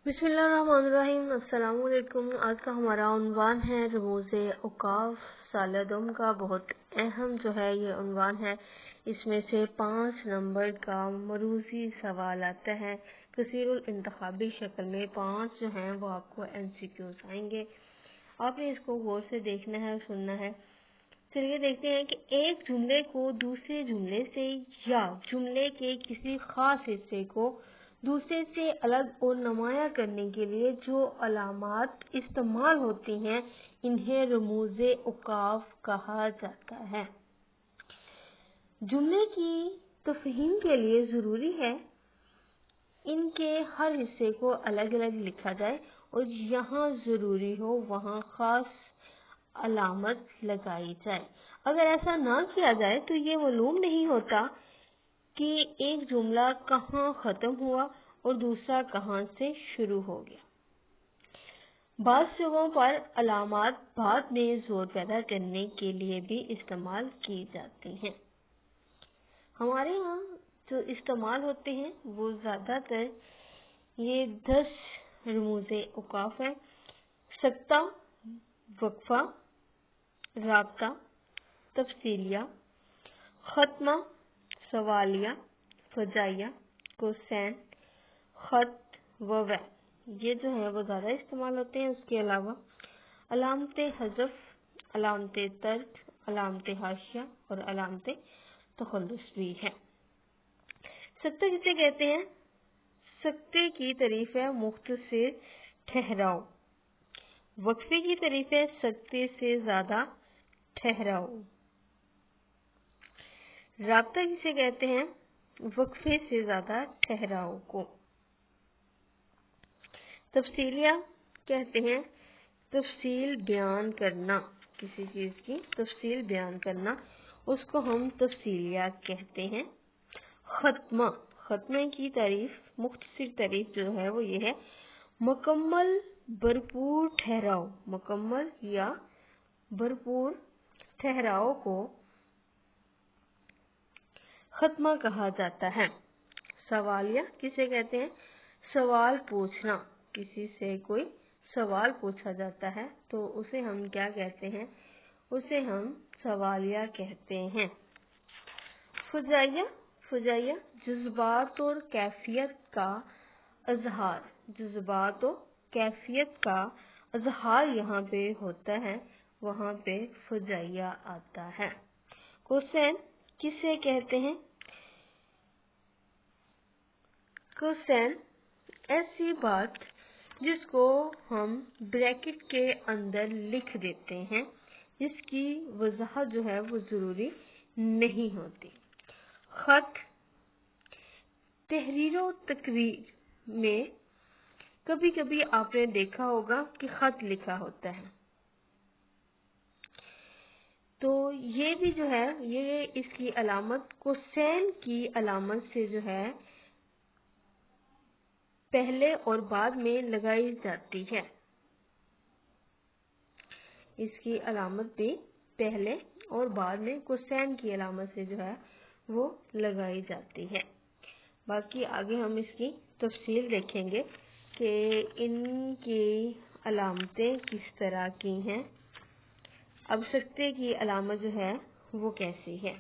बिस्मिल्लाहिर्रहमानिर्रहीम। अस्सलाम वालेकुम। आज का हमारा उन्वान है रमूज़े औक़ाफ़ साल दुम का। बहुत अहम जो है ये उन्वान है। इसमें से 5 नंबर का मरूज़ी सवाल आता है कसीरुल इंतखाबी शक्ल में। 5 जो हैं वो आपको MCQs आएंगे। आपने इसको गौर से देखना है और सुनना है। चलिए देखते हैं कि एक जुमले को दूसरे जुमले से या जुमले के किसी खास हिस्से को दूसरे से अलग और नुमाया करने के लिए जो अलामात इस्तेमाल होती हैं इन्हें रमूज़े औक़ाफ़ कहा जाता है। जुमले की तफ़हीम के लिए ज़रूरी है इनके हर हिस्से को अलग अलग लिखा जाए और यहाँ ज़रूरी हो वहाँ ख़ास अलामत लगाई जाए। अगर ऐसा ना किया जाए तो ये मालूम नहीं होता कि एक जुमला कहाँ ख़त्म हुआ और दूसरा कहाँ से शुरू हो गया। बाज़ जगहों पर अलामात बाद में जोर पैदा करने के लिए भी इस्तेमाल की जाती हैं। हमारे यहाँ जो इस्तेमाल होते हैं वो ज़्यादातर ये 10 रमूज़े औक़ाफ़ है। सख्ता, वक्फ़ा, राब्ता, तफ़सीलिया, ख़त्मा, सवालिया, फ़जाइया, कोसैन, ख़त व ये जो है वो ज़्यादा इस्तेमाल होते हैं। उसके अलावा अलामत हज़फ, अलामत तर्क, अलामत हाशिया और अलामत तख़ल्लुस भी है। सख्ता किसे कहते हैं? सख्ते की तारीफ़ है मुख्तसर ठहराव। वक्फ़े की तारीफ़ है सख्ते से ज़्यादा ठहराव। राब्ता किसे कहते हैं? वक्फे से ज्यादा ठहराव को। तफसीलिया कहते हैं तफसील बयान करना, किसी चीज की तफसील बयान करना, उसको हम तफसीलिया कहते हैं। खत्मा, खत्मे की तारीफ, मुख्तसर तारीफ जो है वो ये है मुकम्मल भरपूर ठहराव। मुकम्मल या भरपूर ठहराव को खत्मा कहा जाता है। सवालिया किसे कहते हैं? सवाल पूछना, किसी से कोई सवाल पूछा जाता है तो उसे हम क्या कहते हैं? उसे हम सवालिया कहते हैं। फुजाइया, फुजाइया जज्बात और कैफियत का इजहार, जज्बात और कैफियत का इजहार यहाँ पे होता है, वहाँ पे फुजाइया आता है। कोसैन किसे कहते हैं? कोसैन ऐसी बात जिसको हम ब्रैकेट के अंदर लिख देते हैं, जिसकी वजाहत जो है वो जरूरी नहीं होती। खत, तहरीर और तकरीर में कभी कभी आपने देखा होगा कि खत लिखा होता है, तो ये भी जो है ये इसकी अलामत कोसैन की अलामत से जो है पहले और बाद में लगाई जाती है। इसकी अलामत भी पहले और बाद में कोसैन की अलामत से जो है वो लगाई जाती है। बाकी आगे हम इसकी तफसील देखेंगे कि इनकी अलामतें किस तरह की हैं। अब सख्ते की अलामत जो है वो कैसी है?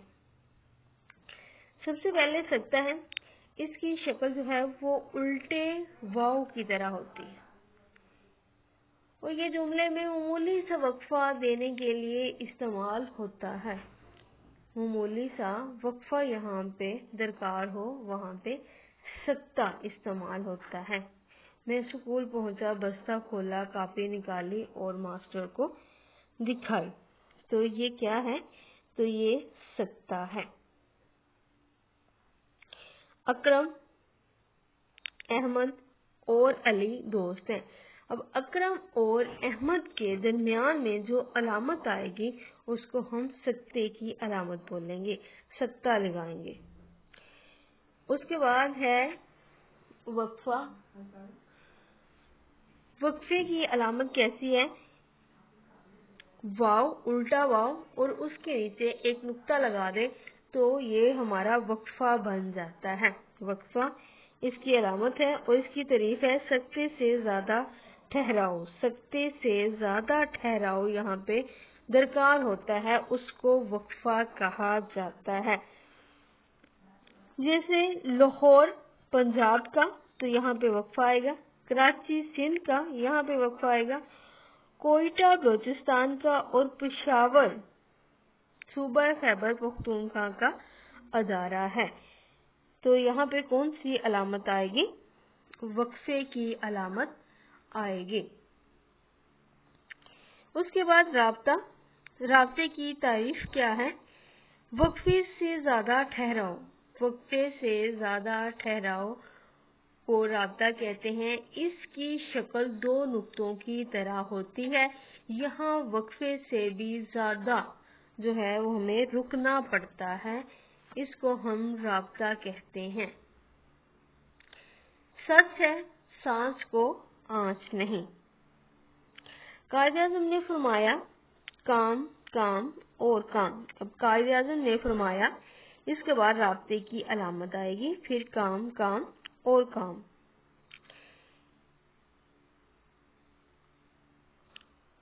सबसे पहले सख्ता है, इसकी शक्ल जो है वो उल्टे वाव की तरह होती है और ये जुमले में मामूली सा वक्फा देने के लिए इस्तेमाल होता है। मामूली सा वक्फा यहाँ पे दरकार हो वहाँ पे सख्ता इस्तेमाल होता है। मैं स्कूल पहुंचा, बस्ता खोला, कॉपी निकाली और मास्टर को दिखाई, तो ये क्या है? तो ये सख्ता है। अकरम, अहमद और अली दोस्त हैं। अब अकरम और अहमद के दरमियान में जो अलामत आएगी उसको हम सख्ते की अलामत बोलेंगे, सख्ता लगाएंगे। उसके बाद है वक्फा। वक्फे की अलामत कैसी है? वाव, उल्टा वाव और उसके नीचे एक नुक्ता लगा दे तो ये हमारा वक्फा बन जाता है। वक्फा اس کی علامت ہے اور اس کی تعریف ہے سکتے سے زیادہ ٹھہراؤ. سکتے سے زیادہ ٹھہراؤ یہاں پہ درکار ہوتا ہے، اس کو وقفہ کہا جاتا ہے. جیسے لاہور پنجاب کا تو یہاں پہ وقفہ آئے گا، کراچی سندھ کا یہاں پہ وقفہ آئے گا، کوئٹہ بلوچستان کا اور پشاور صوبہ خیبر پختونخوا کا ادارہ ہے. تو یہاں پہ کون سی علامت آئے گی؟ وقفے کی علامت آئے گی. اس کے بعد رابطہ. رابطے کی تعریف کیا ہے؟ وقفے سے زیادہ ٹھہراؤ. وقفے سے زیادہ ٹھہراؤ کو رابطہ کہتے ہیں. اس کی شکل دو نقطوں کی طرح ہوتی ہے. یہاں وقفے سے بھی زیادہ جو ہے وہ ہمیں رکنا پڑتا ہے، اس کو ہم رابطہ کہتے ہیں. سچ ہے سانس کو آنچ نہیں. قائد اعظم نے فرمایا کام کام اور کام. اب قائد اعظم نے فرمایا، اس کے بعد رابطے کی علامت آئے گی، پھر کام کام اور کام.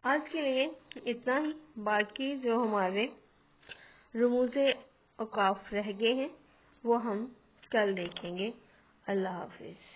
آج کے لیے اتنا ہی. باقی جو ہمارے رموز اوقاف رہ گئے ہیں وہ ہم کل دیکھیں گے. اللہ حافظ.